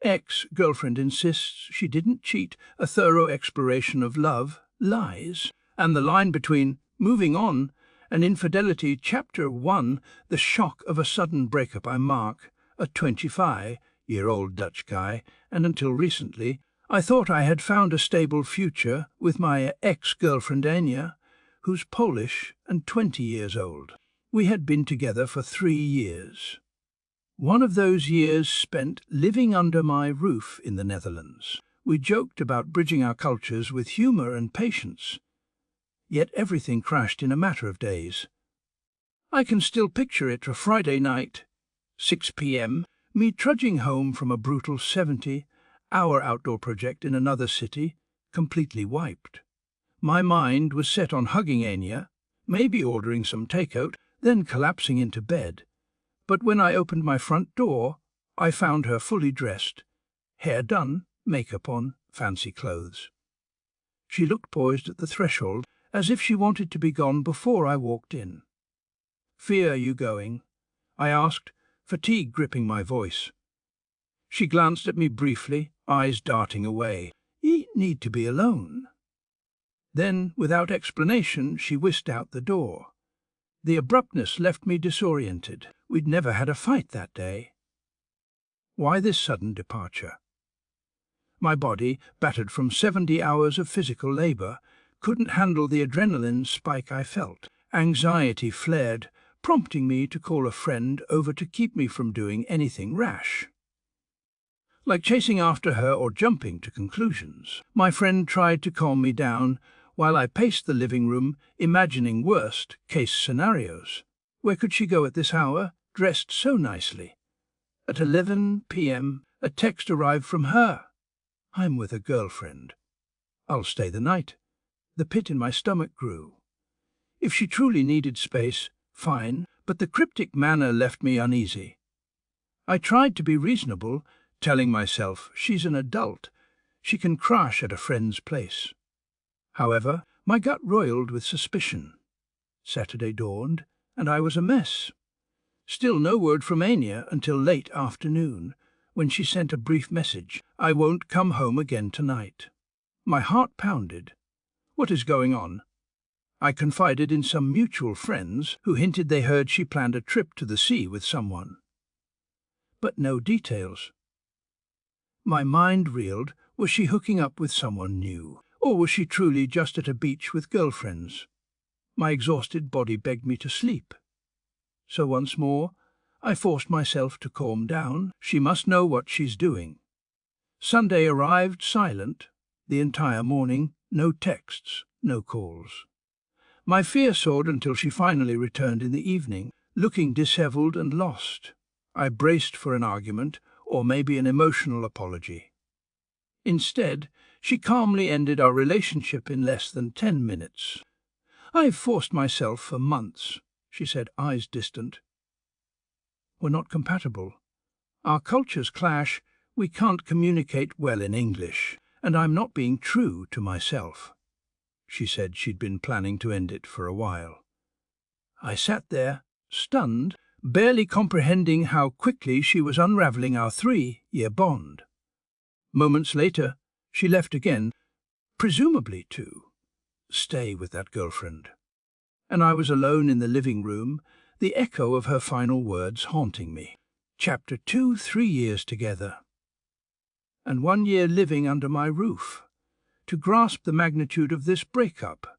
Ex-girlfriend insists she didn't cheat. A thorough exploration of love, lies, and the line between moving on and infidelity. Chapter 1. The shock of a sudden breakup. I'm Mark, a 25-year-old Dutch guy, and until recently I thought I had found a stable future with my ex-girlfriend Ania, who's Polish and 20 years old. We had been together for 3 years. One of those years spent living under my roof in the Netherlands. We joked about bridging our cultures with humor and patience. Yet everything crashed in a matter of days. I can still picture it, a Friday night, 6 p.m., me trudging home from a brutal 70-hour outdoor project in another city, completely wiped. My mind was set on hugging Ania, maybe ordering some takeout, then collapsing into bed. But when I opened my front door, I found her fully dressed, hair done, makeup on, fancy clothes. She looked poised at the threshold, as if she wanted to be gone before I walked in. "Are you going?" I asked, fatigue gripping my voice. She glanced at me briefly, eyes darting away. "You need to be alone." Then, without explanation, she whisked out the door. The abruptness left me disoriented. We'd never had a fight that day. Why this sudden departure? My body, battered from 70 hours of physical labor, couldn't handle the adrenaline spike I felt. Anxiety flared, prompting me to call a friend over to keep me from doing anything rash, like chasing after her or jumping to conclusions. My friend tried to calm me down while I paced the living room, imagining worst-case scenarios. Where could she go at this hour, dressed so nicely? At 11 p.m., a text arrived from her. "I'm with a girlfriend. I'll stay the night." The pit in my stomach grew. If she truly needed space, fine, but the cryptic manner left me uneasy. I tried to be reasonable, telling myself she's an adult, she can crash at a friend's place. However, my gut roiled with suspicion. Saturday dawned, and I was a mess. Still no word from Ania until late afternoon, when she sent a brief message. "I won't come home again tonight." My heart pounded. What is going on? I confided in some mutual friends who hinted they heard she planned a trip to the sea with someone. But no details. My mind reeled. Was she hooking up with someone new? Or was she truly just at a beach with girlfriends? My exhausted body begged me to sleep. So once more, I forced myself to calm down. She must know what she's doing. Sunday arrived silent. The entire morning, no texts, no calls. My fear soared until she finally returned in the evening, looking disheveled and lost. I braced for an argument, or maybe an emotional apology. Instead, she calmly ended our relationship in less than 10 minutes. "I've forced myself for months," she said, eyes distant. "We're not compatible. Our cultures clash, we can't communicate well in English, and I'm not being true to myself." She said she'd been planning to end it for a while. I sat there, stunned, barely comprehending how quickly she was unraveling our 3-year bond. Moments later, she left again, presumably to stay with that girlfriend. And I was alone in the living room, the echo of her final words haunting me. Chapter 2. 3 years together. And 1 year living under my roof. To grasp the magnitude of this breakup,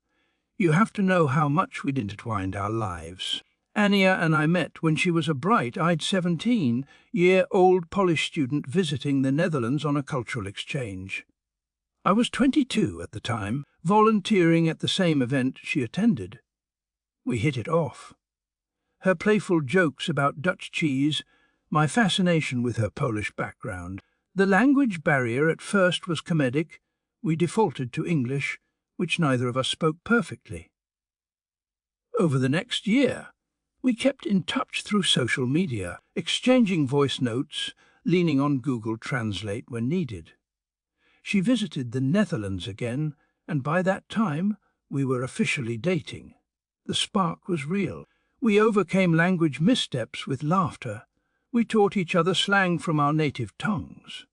you have to know how much we'd intertwined our lives. Ania and I met when she was a bright-eyed 17-year-old Polish student visiting the Netherlands on a cultural exchange. I was 22 at the time, volunteering at the same event she attended. We hit it off. Her playful jokes about Dutch cheese, my fascination with her Polish background. The language barrier at first was comedic. We defaulted to English, which neither of us spoke perfectly. Over the next year, we kept in touch through social media, exchanging voice notes, leaning on Google Translate when needed. She visited the Netherlands again, and by that time, we were officially dating. The spark was real. We overcame language missteps with laughter. We taught each other slang from our native tongues.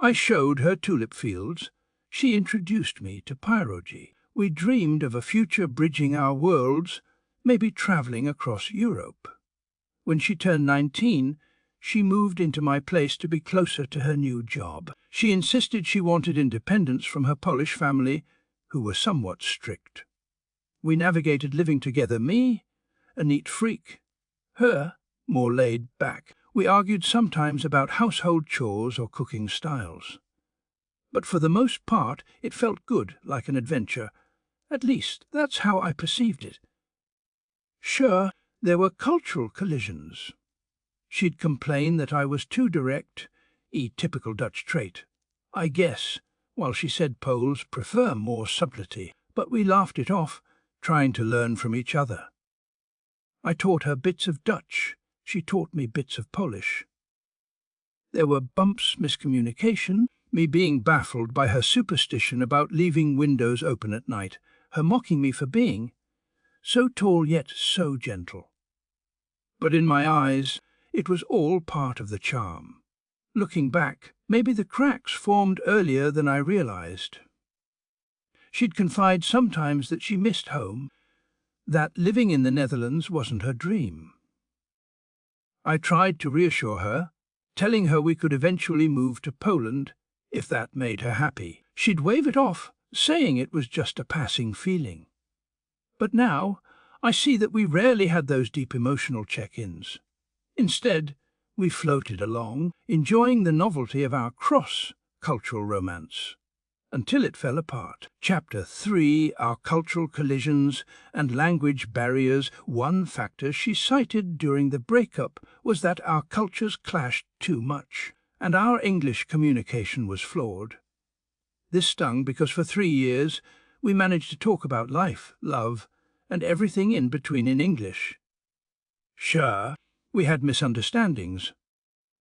I showed her tulip fields. She introduced me to pyrogy. We dreamed of a future bridging our worlds, maybe travelling across Europe. When she turned 19, she moved into my place to be closer to her new job. She insisted she wanted independence from her Polish family, who were somewhat strict. We navigated living together, me, a neat freak, her, more laid back. We argued sometimes about household chores or cooking styles. But for the most part, it felt good, like an adventure. At least, that's how I perceived it. Sure, there were cultural collisions. She'd complain that I was too direct, a typical Dutch trait, I guess, while she said Poles prefer more subtlety, but we laughed it off, trying to learn from each other. I taught her bits of Dutch, she taught me bits of Polish. There were bumps, miscommunication, me being baffled by her superstition about leaving windows open at night, her mocking me for being so tall yet so gentle. But in my eyes, it was all part of the charm. Looking back, maybe the cracks formed earlier than I realized. She'd confide sometimes that she missed home, that living in the Netherlands wasn't her dream. I tried to reassure her, telling her we could eventually move to Poland if that made her happy. She'd wave it off, saying it was just a passing feeling. But now, I see that we rarely had those deep emotional check-ins. Instead, we floated along, enjoying the novelty of our cross-cultural romance, until it fell apart. Chapter 3, Our Cultural Collisions and Language Barriers. One factor she cited during the breakup was that our cultures clashed too much, and our English communication was flawed. This stung because for 3 years we managed to talk about life, love, and everything in between in English. Sure, we had misunderstandings,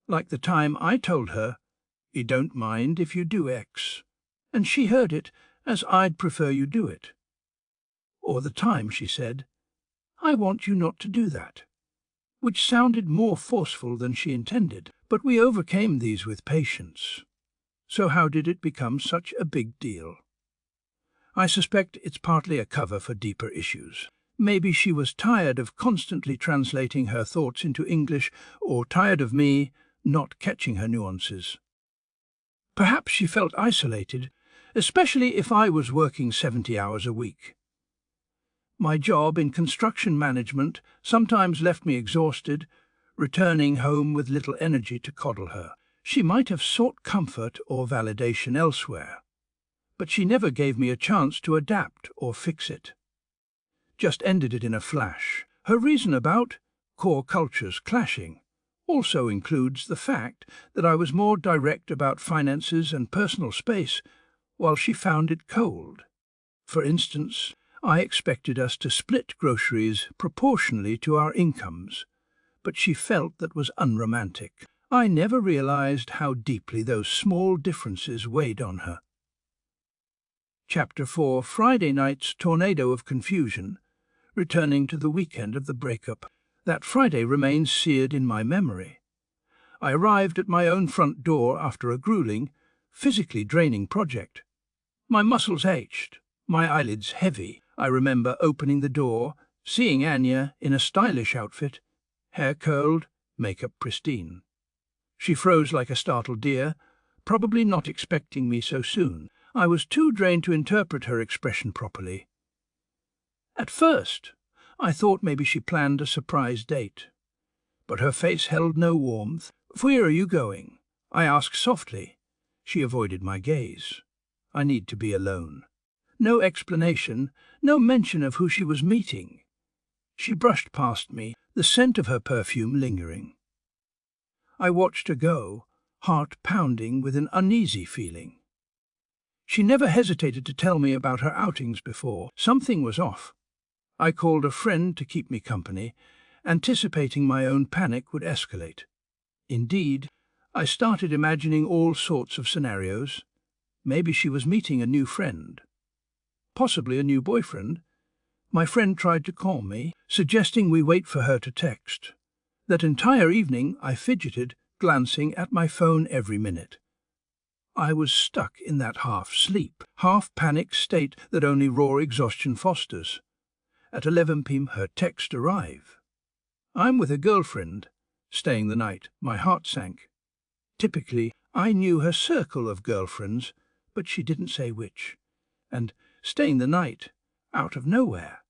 like the time I told her, "You don't mind if you do X," and she heard it as "I'd prefer you do it." Or the time she said, "I want you not to do that," which sounded more forceful than she intended. But we overcame these with patience. So how did it become such a big deal? I suspect it's partly a cover for deeper issues. Maybe she was tired of constantly translating her thoughts into English, or tired of me not catching her nuances. Perhaps she felt isolated, especially if I was working 70 hours a week. My job in construction management sometimes left me exhausted, returning home with little energy to coddle her. She might have sought comfort or validation elsewhere, but she never gave me a chance to adapt or fix it. Just ended it in a flash. Her reason about core cultures clashing also includes the fact that I was more direct about finances and personal space, while she found it cold. For instance, I expected us to split groceries proportionally to our incomes, but she felt that was unromantic. I never realized how deeply those small differences weighed on her. Chapter 4, Friday night's tornado of confusion. Returning to the weekend of the breakup. That Friday remains seared in my memory. I arrived at my own front door after a grueling, physically draining project. My muscles ached, my eyelids heavy. I remember opening the door, seeing Ania in a stylish outfit, hair curled, makeup pristine. She froze like a startled deer, probably not expecting me so soon. I was too drained to interpret her expression properly. At first, I thought maybe she planned a surprise date, but her face held no warmth. "Where are you going?" I asked softly. She avoided my gaze. "I need to be alone." No explanation, no mention of who she was meeting. She brushed past me, the scent of her perfume lingering. I watched her go, heart pounding with an uneasy feeling. She never hesitated to tell me about her outings before. Something was off. I called a friend to keep me company, anticipating my own panic would escalate. Indeed, I started imagining all sorts of scenarios. Maybe she was meeting a new friend, possibly a new boyfriend. My friend tried to calm me, suggesting we wait for her to text. That entire evening I fidgeted, glancing at my phone every minute. I was stuck in that half-sleep, half-panic state that only raw exhaustion fosters. At 11 p.m. her text arrived. "I'm with a girlfriend, staying the night." My heart sank. Typically, I knew her circle of girlfriends, but she didn't say which. And staying the night, out of nowhere.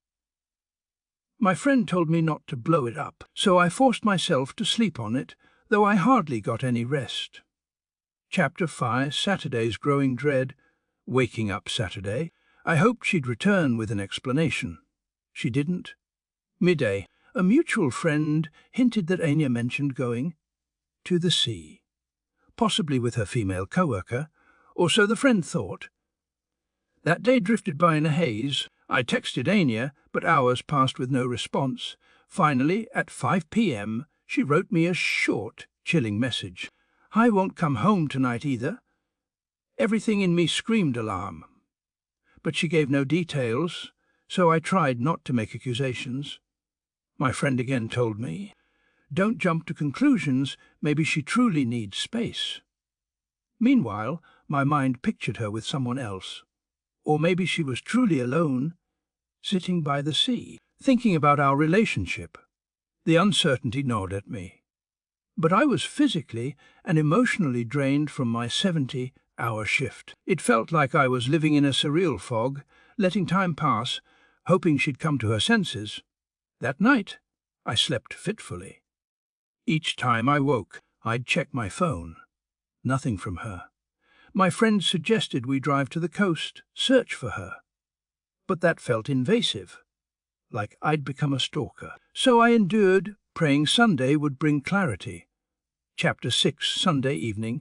My friend told me not to blow it up, so I forced myself to sleep on it, though I hardly got any rest. Chapter 5, Saturday's growing dread. Waking up Saturday. I hoped she'd return with an explanation. She didn't. Midday, a mutual friend hinted that Ania mentioned going to the sea, possibly with her female coworker, or so the friend thought. That day drifted by in a haze. I texted Ania, but hours passed with no response. Finally, at 5 p.m., she wrote me a short, chilling message. "I won't come home tonight either." Everything in me screamed alarm. But she gave no details, so I tried not to make accusations. My friend again told me, "Don't jump to conclusions, maybe she truly needs space." Meanwhile, my mind pictured her with someone else. Or maybe she was truly alone, sitting by the sea, thinking about our relationship. The uncertainty gnawed at me. But I was physically and emotionally drained from my 70-hour shift. It felt like I was living in a surreal fog, letting time pass, hoping she'd come to her senses. That night, I slept fitfully. Each time I woke, I'd check my phone. Nothing from her. My friend suggested we drive to the coast, search for her. But that felt invasive, like I'd become a stalker. So I endured, praying Sunday would bring clarity. Chapter 6, Sunday evening.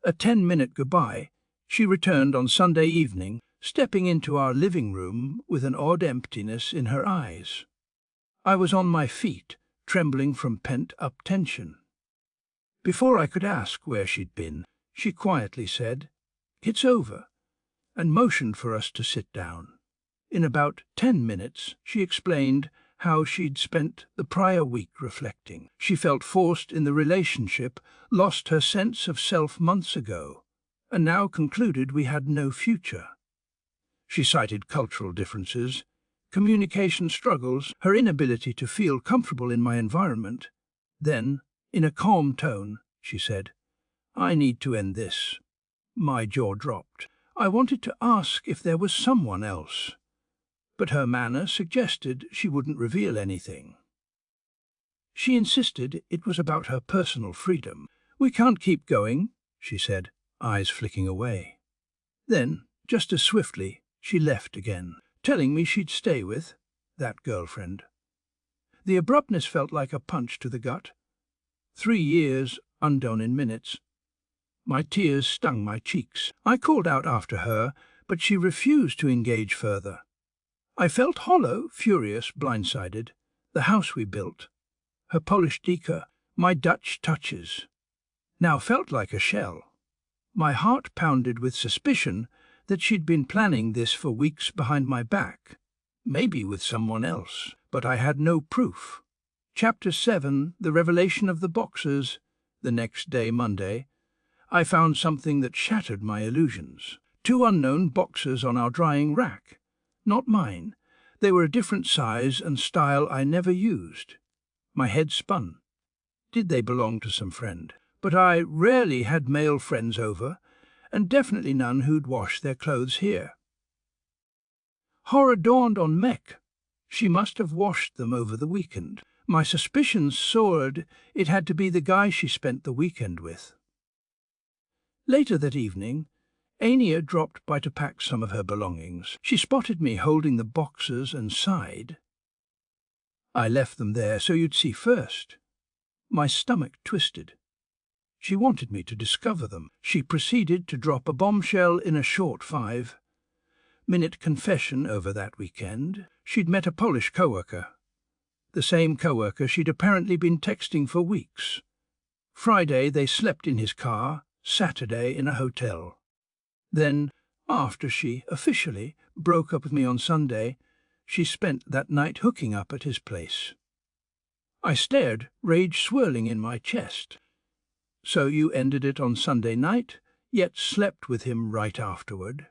A 10-minute goodbye. She returned on Sunday evening, stepping into our living room with an odd emptiness in her eyes. I was on my feet, trembling from pent-up tension. Before I could ask where she'd been, she quietly said, "It's over," and motioned for us to sit down. In about 10 minutes, she explained how she'd spent the prior week reflecting. She felt forced in the relationship, lost her sense of self months ago, and now concluded we had no future. She cited cultural differences, communication struggles, her inability to feel comfortable in my environment. Then, in a calm tone, she said, "I need to end this." My jaw dropped. I wanted to ask if there was someone else, but her manner suggested she wouldn't reveal anything. She insisted it was about her personal freedom. "We can't keep going," she said, eyes flicking away. Then, just as swiftly, she left again, telling me she'd stay with that girlfriend. The abruptness felt like a punch to the gut. 3 years undone in minutes. My tears stung my cheeks. I called out after her, but she refused to engage further. I felt hollow, furious, blindsided. The house we built, her polished decor, my Dutch touches, now felt like a shell. My heart pounded with suspicion that she'd been planning this for weeks behind my back, maybe with someone else, but I had no proof. Chapter 7, The Revelation of the Boxers. The next day, Monday, I found something that shattered my illusions. 2 unknown boxers on our drying rack. Not mine. They were a different size and style I never used. My head spun. Did they belong to some friend? But I rarely had male friends over, and definitely none who'd wash their clothes here. Horror dawned on Mech. She must have washed them over the weekend. My suspicions soared. It had to be the guy she spent the weekend with. Later that evening, Ania dropped by to pack some of her belongings. She spotted me holding the boxes and sighed. "I left them there so you'd see first." My stomach twisted. She wanted me to discover them. She proceeded to drop a bombshell in a short 5-minute confession over that weekend. She'd met a Polish coworker. The same coworker she'd apparently been texting for weeks. Friday they slept in his car, Saturday in a hotel. Then, after she officially broke up with me on Sunday, she spent that night hooking up at his place. I stared, rage swirling in my chest. "So you ended it on Sunday night?" yet slept with him right afterward.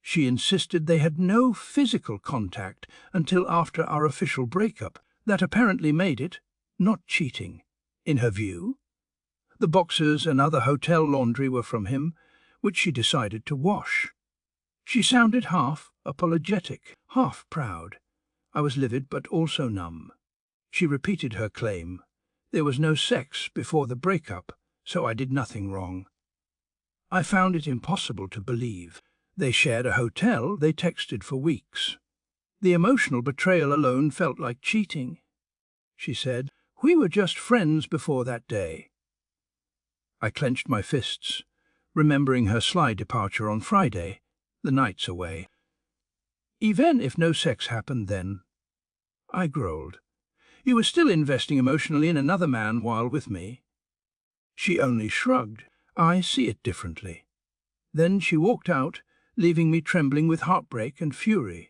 She insisted they had no physical contact until after our official breakup. That apparently made it not cheating, in her view. The boxers and other hotel laundry were from him, which she decided to wash. She sounded half apologetic, half proud. I was livid but also numb. She repeated her claim. There was no sex before the breakup, so I did nothing wrong. I found it impossible to believe. They shared a hotel, they texted for weeks. The emotional betrayal alone felt like cheating. She said, "We were just friends before that day." I clenched my fists, remembering her sly departure on Friday, the nights away. "Even if no sex happened then," I growled, "you were still investing emotionally in another man while with me." She only shrugged. "I see it differently." Then she walked out, leaving me trembling with heartbreak and fury.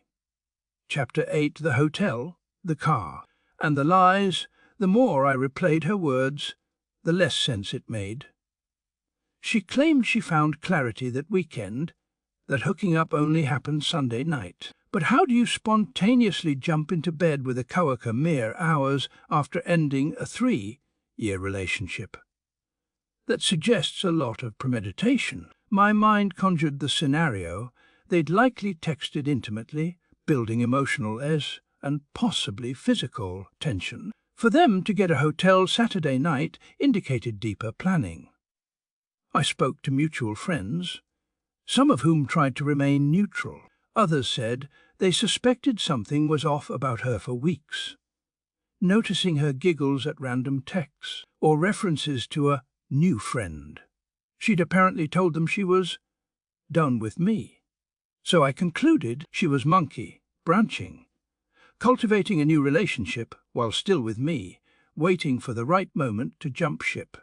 Chapter 8. The hotel, the car, and the lies. The more I replayed her words, the less sense it made. She claimed she found clarity that weekend, that hooking up only happened Sunday night. But how do you spontaneously jump into bed with a coworker mere hours after ending a 3-year relationship? That suggests a lot of premeditation. My mind conjured the scenario. They'd likely texted intimately, building emotional and possibly physical tension. For them to get a hotel Saturday night indicated deeper planning. I spoke to mutual friends, some of whom tried to remain neutral. Others said they suspected something was off about her for weeks, noticing her giggles at random texts or references to a new friend. She'd apparently told them she was done with me. So I concluded she was monkey branching, cultivating a new relationship while still with me, waiting for the right moment to jump ship.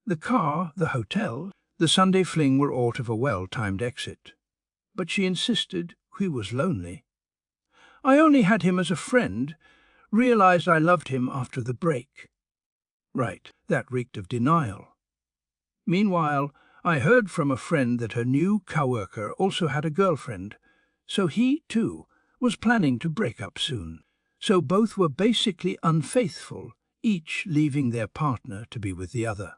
The car, the hotel, the Sunday fling were aught of a well-timed exit. But she insisted he was lonely. I only had him as a friend, realized I loved him after the break. Right, that reeked of denial. Meanwhile, I heard from a friend that her new coworker also had a girlfriend, so he, too, was planning to break up soon. So both were basically unfaithful, each leaving their partner to be with the other.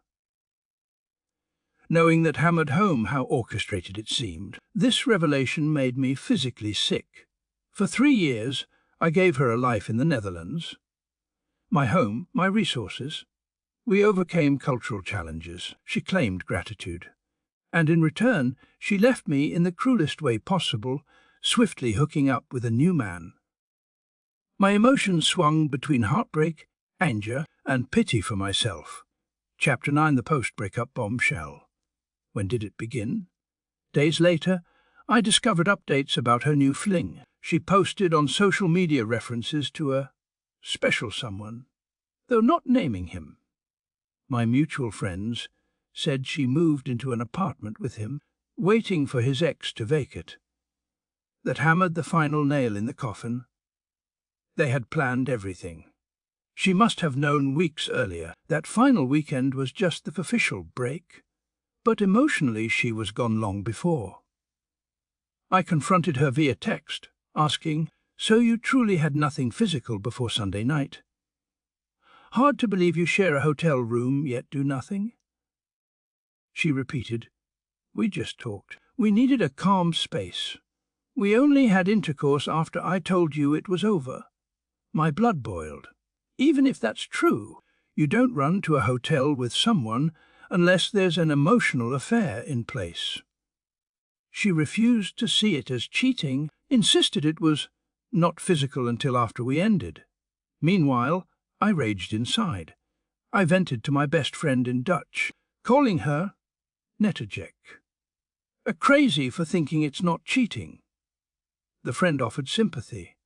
Knowing that hammered home how orchestrated it seemed, this revelation made me physically sick. For 3 years, I gave her a life in the Netherlands. My home, my resources. We overcame cultural challenges. She claimed gratitude. And in return, she left me in the cruelest way possible, swiftly hooking up with a new man. My emotions swung between heartbreak, anger, and pity for myself. Chapter 9. The post-breakup bombshell. When did it begin? Days later, I discovered updates about her new fling. She posted on social media references to a special someone, though not naming him. My mutual friends said she moved into an apartment with him, waiting for his ex to vacate. That hammered the final nail in the coffin. They had planned everything. She must have known weeks earlier. That final weekend was just the official break, but emotionally she was gone long before. I confronted her via text, asking, "So you truly had nothing physical before Sunday night? Hard to believe you share a hotel room yet do nothing?" She repeated, "We just talked. We needed a calm space. We only had intercourse after I told you it was over." My blood boiled. Even if that's true, you don't run to a hotel with someone unless there's an emotional affair in place. She refused to see it as cheating, insisted it was not physical until after we ended. Meanwhile, I raged inside. I vented to my best friend in Dutch, calling her Netterjek, a crazy for thinking it's not cheating. The friend offered sympathy,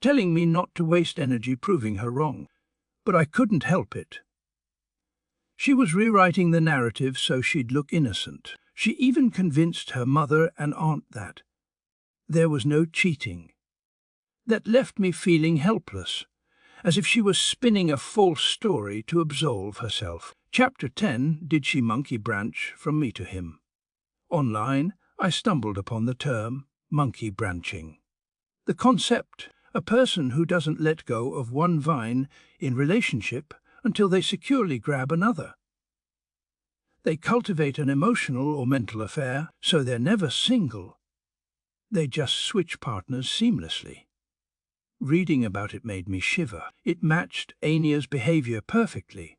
telling me not to waste energy proving her wrong, but I couldn't help it. She was rewriting the narrative so she'd look innocent. She even convinced her mother and aunt that there was no cheating. That left me feeling helpless, as if she was spinning a false story to absolve herself. Chapter 10. Did she monkey branch from me to him? Online, I stumbled upon the term monkey branching. The concept, a person who doesn't let go of one vine in relationship until they securely grab another. They cultivate an emotional or mental affair, so they're never single. They just switch partners seamlessly. Reading about it made me shiver. It matched Ania's behavior perfectly,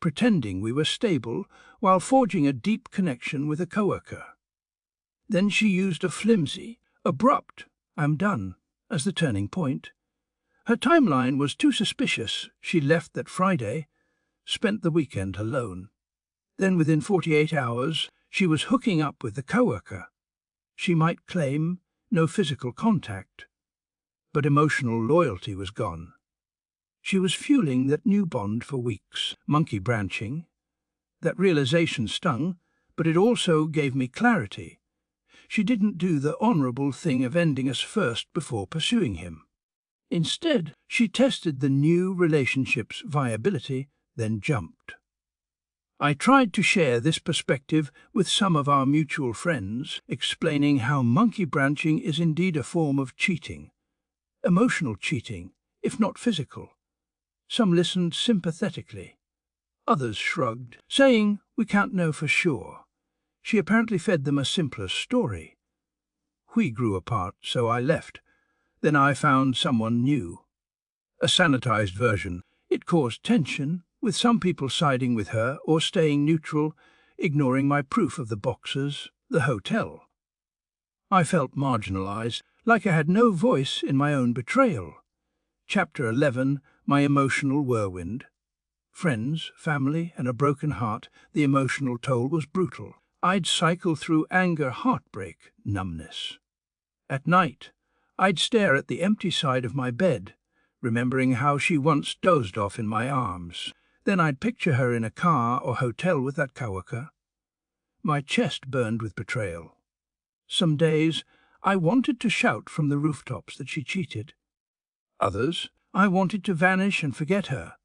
pretending we were stable while forging a deep connection with a coworker. Then she used a flimsy, abrupt, "I'm done," as the turning point. Her timeline was too suspicious. She left that Friday, spent the weekend alone. Then within 48 hours, she was hooking up with the coworker. She might claim no physical contact, but emotional loyalty was gone. She was fueling that new bond for weeks. Monkey branching. That realization stung, but it also gave me clarity. She didn't do the honorable thing of ending us first before pursuing him. Instead, she tested the new relationship's viability, then jumped. I tried to share this perspective with some of our mutual friends, explaining how monkey branching is indeed a form of cheating. Emotional cheating, if not physical. Some listened sympathetically. Others shrugged, saying, "We can't know for sure." She apparently fed them a simpler story. We grew apart, so I left. Then I found someone new. A sanitized version. It caused tension, with some people siding with her or staying neutral, ignoring my proof of the boxes, the hotel. I felt marginalized, like I had no voice in my own betrayal. Chapter 11, My Emotional Whirlwind. Friends, family, and a broken heart, the emotional toll was brutal. I'd cycle through anger, heartbreak, numbness. At night, I'd stare at the empty side of my bed, remembering how she once dozed off in my arms. Then I'd picture her in a car or hotel with that coworker. My chest burned with betrayal. Some days, I wanted to shout from the rooftops that she cheated. Others, I wanted to vanish and forget her.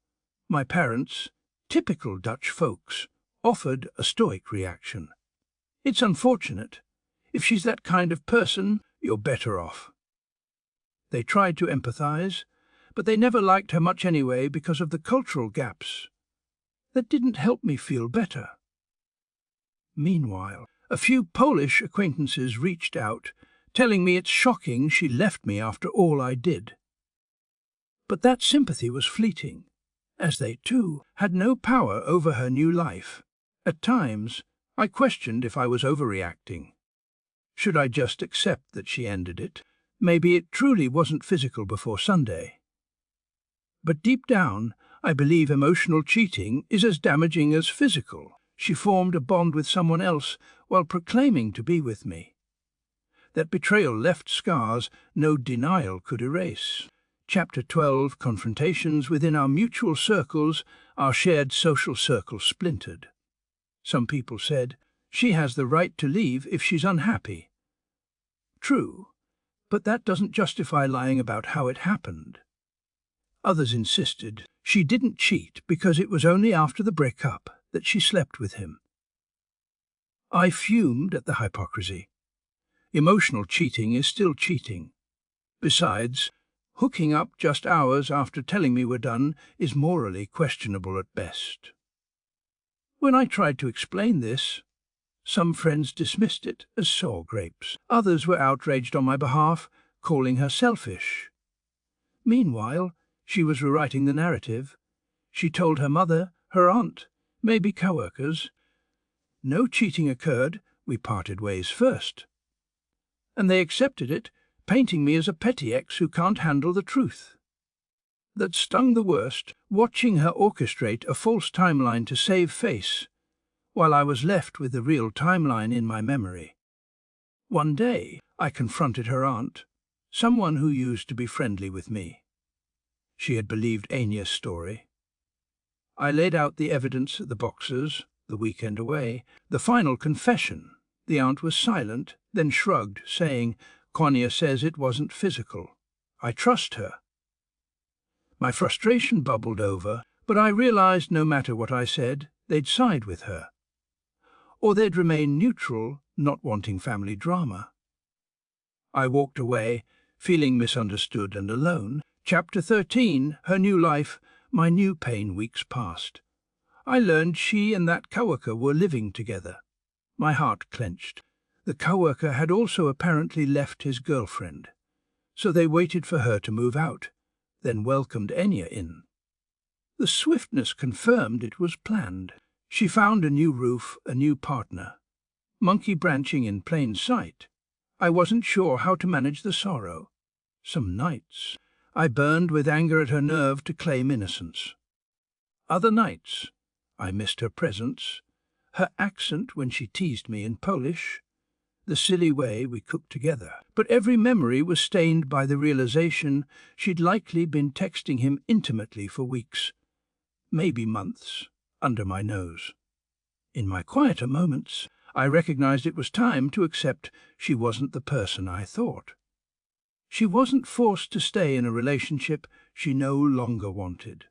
My parents, typical Dutch folks, offered a stoic reaction. "It's unfortunate. If she's that kind of person, you're better off." They tried to empathize, but they never liked her much anyway because of the cultural gaps. That didn't help me feel better. Meanwhile, a few Polish acquaintances reached out, telling me it's shocking she left me after all I did. But that sympathy was fleeting, as they too had no power over her new life. At times, I questioned if I was overreacting. Should I just accept that she ended it? Maybe it truly wasn't physical before Sunday. But deep down, I believe emotional cheating is as damaging as physical. She formed a bond with someone else while proclaiming to be with me. That betrayal left scars no denial could erase. Chapter 12, Confrontations within our mutual circles, our shared social circle splintered. Some people said, "She has the right to leave if she's unhappy." True, but that doesn't justify lying about how it happened. Others insisted she didn't cheat because it was only after the breakup that she slept with him. I fumed at the hypocrisy. Emotional cheating is still cheating. Besides, hooking up just hours after telling me we're done is morally questionable at best. When I tried to explain this, some friends dismissed it as sour grapes. Others were outraged on my behalf, calling her selfish. Meanwhile, she was rewriting the narrative. She told her mother, her aunt, maybe coworkers. No cheating occurred, we parted ways first. And they accepted it, painting me as a petty ex who can't handle the truth. That stung the worst, watching her orchestrate a false timeline to save face, while I was left with the real timeline in my memory. One day, I confronted her aunt, someone who used to be friendly with me. She had believed Ania's story. I laid out the evidence, the boxes, the weekend away, the final confession. The aunt was silent, then shrugged, saying, "Ania says it wasn't physical. I trust her." My frustration bubbled over, but I realized no matter what I said, they'd side with her. Or they'd remain neutral, not wanting family drama. I walked away, feeling misunderstood and alone. Chapter 13, Her New Life, My New Pain. Weeks passed. I learned she and that coworker were living together. My heart clenched. The coworker had also apparently left his girlfriend. So they waited for her to move out, then welcomed Ania in. The swiftness confirmed it was planned. She found a new roof, a new partner. Monkey branching in plain sight. I wasn't sure how to manage the sorrow. Some nights I burned with anger at her nerve to claim innocence. Other nights I missed her presence, her accent when she teased me in Polish, the silly way we cooked together. But every memory was stained by the realization she'd likely been texting him intimately for weeks, maybe months, under my nose. In my quieter moments, I recognized it was time to accept she wasn't the person I thought. She wasn't forced to stay in a relationship she no longer wanted.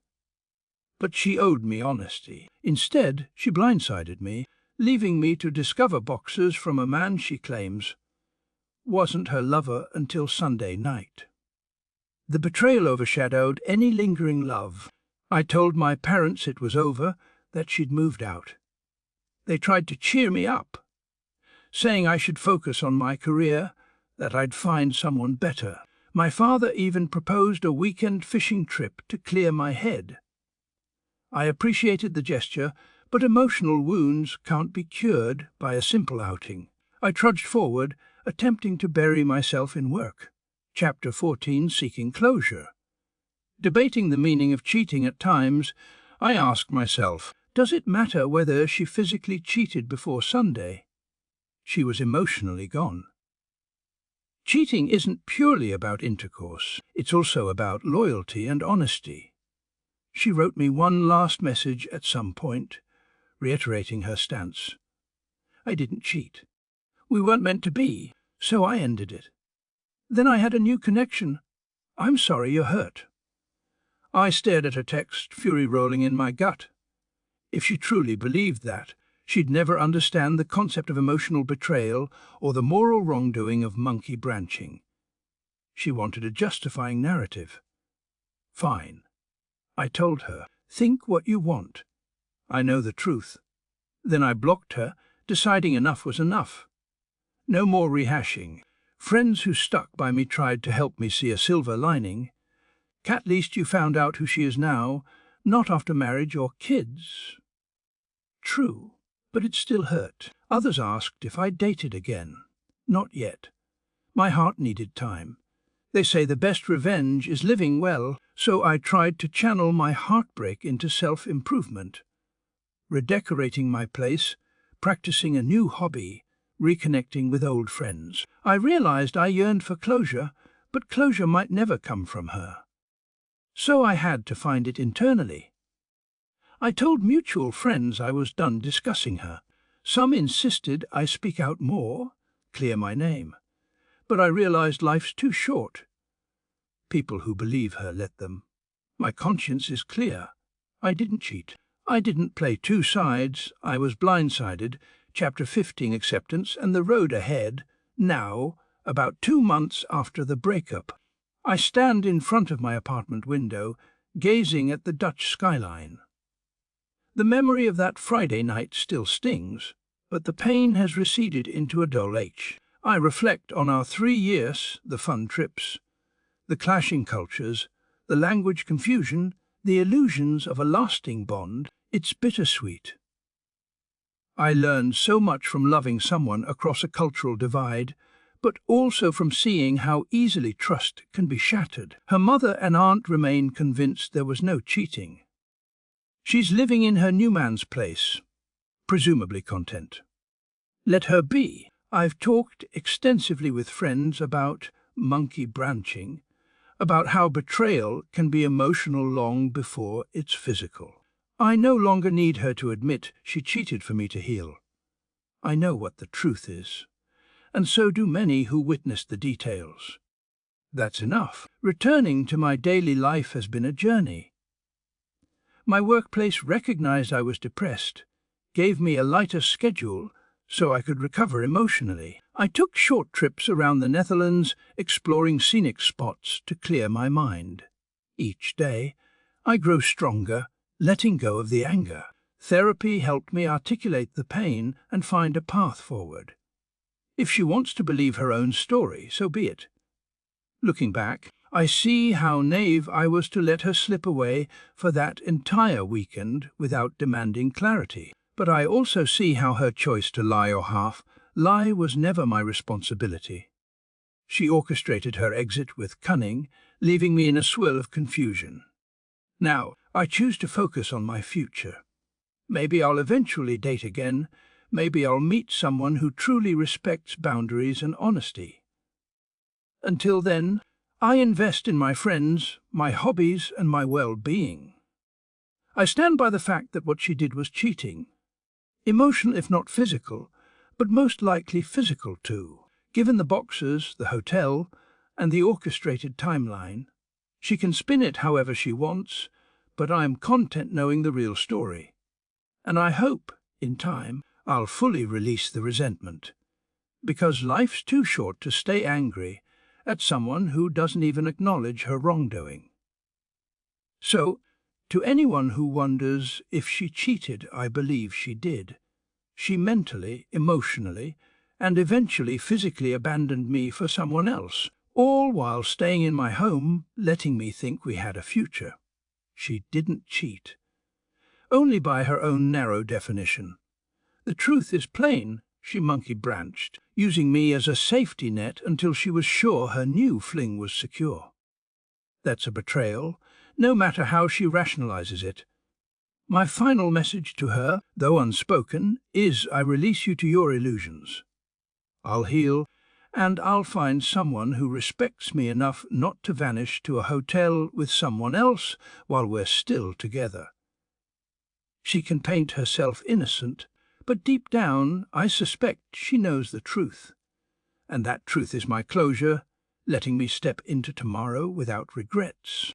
But she owed me honesty. Instead, she blindsided me, leaving me to discover boxes from a man she claims wasn't her lover until Sunday night. The betrayal overshadowed any lingering love. I told my parents it was over, that she'd moved out. They tried to cheer me up, saying I should focus on my career, that I'd find someone better. My father even proposed a weekend fishing trip to clear my head. I appreciated the gesture, but emotional wounds can't be cured by a simple outing. I trudged forward, attempting to bury myself in work. Chapter 14, Seeking Closure. Debating the meaning of cheating at times, I asked myself, does it matter whether she physically cheated before Sunday? She was emotionally gone. Cheating isn't purely about intercourse, it's also about loyalty and honesty. She wrote me one last message at some point, reiterating her stance. I didn't cheat. We weren't meant to be, so I ended it. Then I had a new connection. I'm sorry you're hurt. I stared at her text, fury rolling in my gut. If she truly believed that, she'd never understand the concept of emotional betrayal or the moral wrongdoing of monkey branching. She wanted a justifying narrative. Fine. I told her, think what you want. I know the truth. Then I blocked her, deciding enough was enough. No more rehashing. Friends who stuck by me tried to help me see a silver lining. At least you found out who she is now, not after marriage or kids. True, but it still hurt. Others asked if I'd dated again. Not yet. My heart needed time. They say the best revenge is living well, so I tried to channel my heartbreak into self-improvement. Redecorating my place, practicing a new hobby, reconnecting with old friends. I realized I yearned for closure, but closure might never come from her. So I had to find it internally. I told mutual friends I was done discussing her. Some insisted I speak out more, clear my name. But I realized life's too short. People who believe her let them. My conscience is clear. I didn't cheat. I didn't play two sides. I was blindsided. Chapter 15, Acceptance and the Road Ahead. Now, about 2 months after the breakup, I stand in front of my apartment window, gazing at the Dutch skyline. The memory of that Friday night still stings, but the pain has receded into a dull ache. I reflect on our 3 years, the fun trips, the clashing cultures, the language confusion, the illusions of a lasting bond. It's bittersweet. I learned so much from loving someone across a cultural divide, but also from seeing how easily trust can be shattered. Her mother and aunt remain convinced there was no cheating. She's living in her new man's place, presumably content. Let her be. I've talked extensively with friends about monkey branching, about how betrayal can be emotional long before it's physical. I no longer need her to admit she cheated for me to heal. I know what the truth is, and so do many who witnessed the details. That's enough. Returning to my daily life has been a journey. My workplace recognized I was depressed, gave me a lighter schedule, so I could recover emotionally. I took short trips around the Netherlands, exploring scenic spots to clear my mind. Each day, I grew stronger, letting go of the anger. Therapy helped me articulate the pain and find a path forward. If she wants to believe her own story, so be it. Looking back, I see how naive I was to let her slip away for that entire weekend without demanding clarity. But I also see how her choice to lie or half lie was never my responsibility. She orchestrated her exit with cunning, leaving me in a swirl of confusion. Now, I choose to focus on my future. Maybe I'll eventually date again. Maybe I'll meet someone who truly respects boundaries and honesty. Until then, I invest in my friends, my hobbies, and my well-being. I stand by the fact that what she did was cheating. Emotional if not physical, but most likely physical too. Given the boxes, the hotel, and the orchestrated timeline, she can spin it however she wants, but I am content knowing the real story. And I hope, in time, I'll fully release the resentment. Because life's too short to stay angry at someone who doesn't even acknowledge her wrongdoing. So, to anyone who wonders if she cheated, I believe she did. She mentally, emotionally, and eventually physically abandoned me for someone else, all while staying in my home, letting me think we had a future. She didn't cheat. Only by her own narrow definition. The truth is plain. She monkey-branched, using me as a safety net until she was sure her new fling was secure. That's a betrayal, no matter how she rationalizes it. My final message to her, though unspoken, is I release you to your illusions. I'll heal, and I'll find someone who respects me enough not to vanish to a hotel with someone else while we're still together. She can paint herself innocent, but deep down, I suspect she knows the truth. And that truth is my closure, letting me step into tomorrow without regrets.